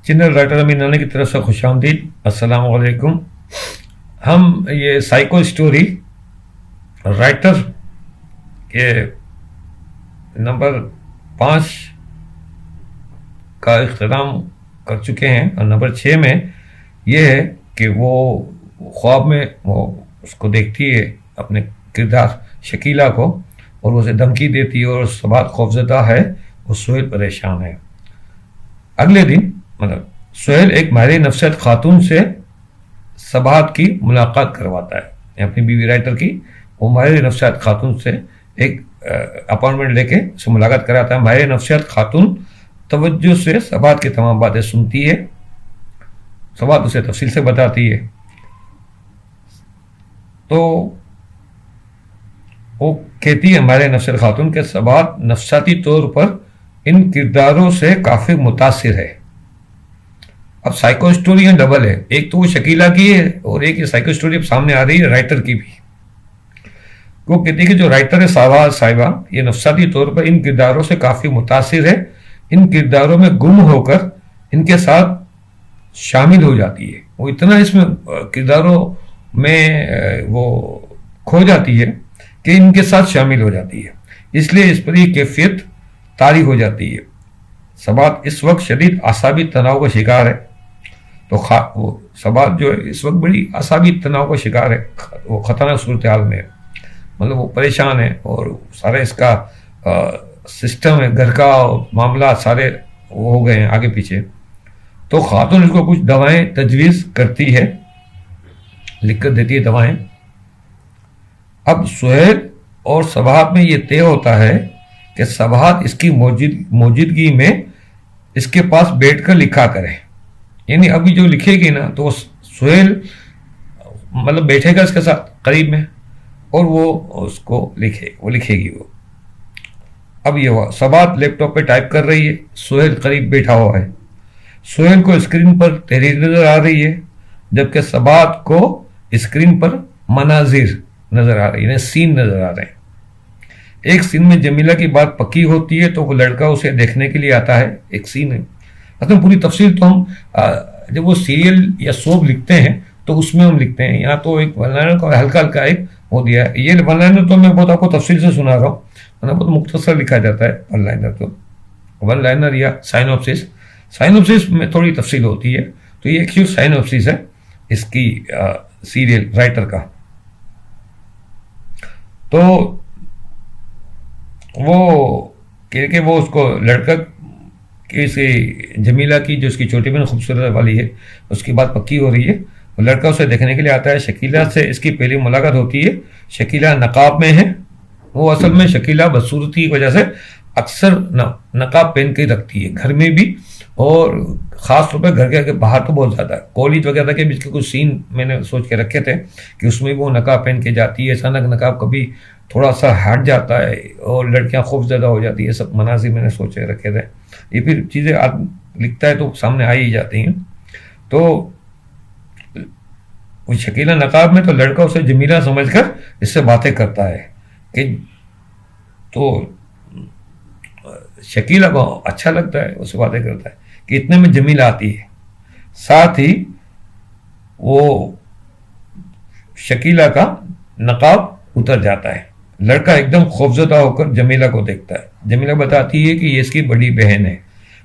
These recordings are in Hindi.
चैनल राइटर अमीन नानी की तरफ से खुशामदीद। अस्सलाम वालेकुम। हम ये साइको स्टोरी राइटर के नंबर 5 का इख्तिताम कर चुके हैं और नंबर 6 में ये है कि वो ख्वाब में वो उसको देखती है अपने किरदार शकीला को और उसे धमकी देती है और सबात खौफजदा है और सोहेल परेशान है। अगले दिन मतलब सोहेल एक माहिर नफसियात खातून से सबात की मुलाकात करवाता है, अपनी बीवी राइटर की। वो माहिर नफसियात खातून से एक अपॉइंटमेंट लेके उससे मुलाकात कराता है। माहिर नफसियात खातून तवज्जो से सबात की तमाम बातें सुनती है, सबात उसे तफसील से बताती है। तो वो कहती है माहिर नफसियात खातून के सबात नफसाती तौर पर इन किरदारों से काफ़ी मुतासिर है। अब साइको स्टोरी यहाँ डबल है, एक तो वो शकीला की है और एक ये साइको स्टोरी अब सामने आ रही है राइटर की भी। वो कहती है कि जो राइटर है सावा साहिबा, ये नफसाती तौर पर इन किरदारों से काफ़ी मुतासिर है, इन किरदारों में गुम होकर इनके साथ शामिल हो जाती है। वो इतना इसमें किरदारों में वो खो जाती है कि इनके साथ शामिल हो जाती है, इसलिए इस पर ये कैफियत तारी हो जाती है। सबात इस वक्त शदीद आसाबी तनाव का शिकार है। तो वो सबात जो है इस वक्त बड़ी आसाबी तनाव का शिकार है, वो खतरनाक सूरत हाल में है। मतलब वो परेशान है और सारे इसका सिस्टम है, घर का मामला सारे वो हो गए हैं आगे पीछे। तो खातून इसको कुछ दवाएं तजवीज़ करती है, लिख कर देती है दवाएं। अब सोहेल और सबात में ये तय होता है कि सबात इसकी मौजूदगी में इसके पास बैठकर लिखा करे। यानी अभी जो लिखेगी ना तो सोहेल मतलब बैठेगा इसके साथ करीब में और वो उसको लिखेगी वो। अब ये हुआ, सबात लैपटॉप पे टाइप कर रही है, सोहेल करीब बैठा हुआ है। सोहेल को स्क्रीन पर तहरीर नजर आ रही है, जबकि सबात को स्क्रीन पर मनाजिर नजर आ रही है, सीन नजर आ रहे हैं। एक सीन में जमीला की बात पक्की होती है तो वो लड़का उसे देखने के लिए आता है। एक सीन है, असल पूरी तफसील तो हम जब वो सीरियल या सोप लिखते हैं तो उसमें हम लिखते हैं। यहाँ तो एक वन लाइनर का हल्का हल्का एक हो दिया है। ये वन लाइनर तो मैं बहुत आपको तफसील से सुना रहा हूँ, वरना बहुत मुख्तसर लिखा जाता है वन लाइनर। तो वन लाइनर या साइनोप्सिस में थोड़ी तफसील होती है। तो ये एक साइनोप्सिस है इसकी सीरियल राइटर का। तो वो कह के वो उसको लड़का किसी जमीला की जो उसकी छोटी बहन खूबसूरत वाली है उसकी बात पक्की हो रही है। वो लड़का उसे देखने के लिए आता है। शकीला से इसकी पहली मुलाकात होती है। शकीला नकाब में है। वो असल में शकीला बदसूरती की वजह से अक्सर नकाब पहन के रखती है, घर में भी और ख़ास तौर पर घर के बाहर तो बहुत ज़्यादा। कॉलेज वगैरह के बीच के कुछ सीन मैंने सोच के रखे थे कि उसमें वो नकाब पहन के जाती है। अचानक नकाब कभी थोड़ा सा हट जाता है और लड़कियां खौफजदा हो जाती है। सब मनाजिर मैंने सोचे रखे थे। ये फिर चीज़ें लिखता है तो सामने आ ही जाती हैं। तो वो शकीला नकाब में, तो लड़का उसे जमीला समझकर इससे बातें करता है कि तो शकीला को अच्छा लगता है, उससे बातें करता है कि इतने में जमीला आती है। साथ ही वो शकीला का नकाब उतर जाता है। लड़का एकदम खौफजदा होकर जमीला को देखता है। जमीला बताती है कि ये इसकी बड़ी बहन है।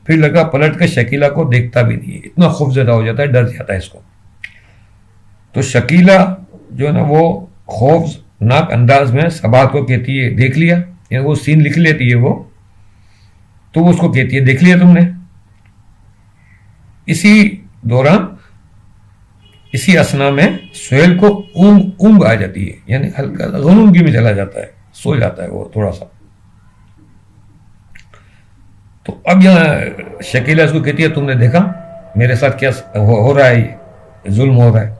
फिर लड़का पलट कर शकीला को देखता भी नहीं है, इतना खौफजदा हो जाता है, डर जाता है इसको। तो शकीला जो है ना वो खौफनाक अंदाज में सबात को कहती है, देख लिया। यानी वो सीन लिख लेती है वो, तो वो उसको कहती है, देख लिया तुमने। इसी दौरान इसी असना में सोहेल को ऊंग आ जाती है, यानी हल्का ग़ुनूनगी में चला जाता है, सो जाता है वो थोड़ा सा। तो अब यहाँ शकीला इसको कहती है, तुमने देखा मेरे साथ क्या हो रहा है, ये जुल्म हो रहा है।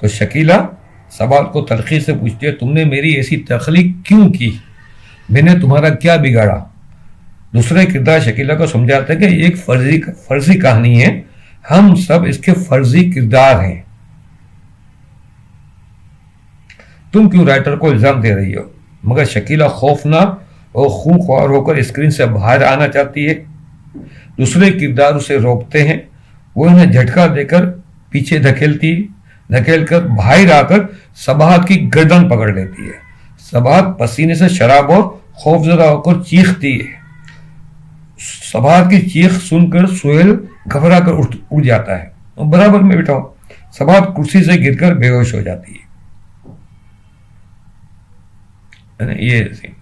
तो शकीला सवाल को तलखी से पूछती है, तुमने मेरी ऐसी तख्लीक क्यों की, मैंने तुम्हारा क्या बिगाड़ा। दूसरे किरदार शकीला को समझाता है कि ये एक फर्जी कहानी है, हम सब इसके फर्जी किरदार हैं, तुम क्यों राइटर को इल्जाम दे रही हो। मगर शकीला खौफनाक और खूंखार होकर स्क्रीन से बाहर आना चाहती है। दूसरे किरदार उसे रोकते हैं वो इन्हें झटका देकर पीछे धकेल कर बाहर आकर सबाहत की गर्दन पकड़ लेती है। सबाहत पसीने से शराब और खौफजदा होकर चीखती है। सबाहत की चीख सुनकर सुहेल घबरा कर उठ जाता है और बराबर में बैठा हो। सबाहत कुर्सी से गिरकर बेहोश हो जाती है ना, ये सीन।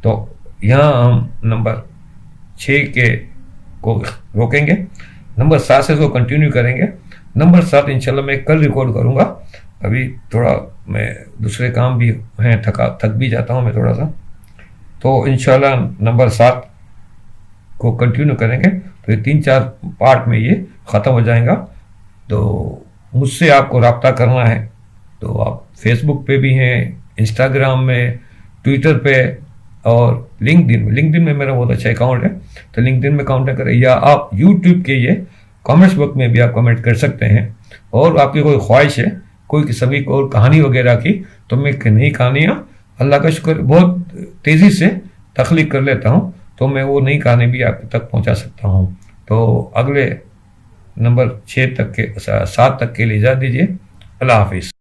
तो यहां हम नंबर 6 के को रोकेंगे, नंबर 7 से इसको कंटिन्यू करेंगे। नंबर 7 इंशाल्लाह मैं कल रिकॉर्ड करूंगा। अभी थोड़ा मैं दूसरे काम भी हैं, थक भी जाता हूं मैं थोड़ा सा। तो इंशाल्लाह नंबर 7 को कंटिन्यू करेंगे। तो ये 3-4 पार्ट में ये ख़त्म हो जाएगा। तो मुझसे आपको रब्ता करना है तो आप फेसबुक पे भी हैं, इंस्टाग्राम में, ट्विटर पे और लिंक्डइन में मेरा बहुत अच्छा अकाउंट है, तो लिंक्डइन में कांटेक्ट करें, या आप यूट्यूब के ये कमेंट्स बॉक्स में भी आप कमेंट कर सकते हैं। और आपकी कोई ख्वाहिश है कोई किस्म की और कहानी वगैरह की, तो मैं नई कहानियाँ अल्लाह का शुक्र बहुत तेज़ी से तख्लीक कर लेता हूँ, तो मैं वो नई कहानी भी आप तक पहुँचा सकता हूँ। तो अगले नंबर 7 तक के लिए इजाज़त दीजिए। अल्लाह हाफिज़।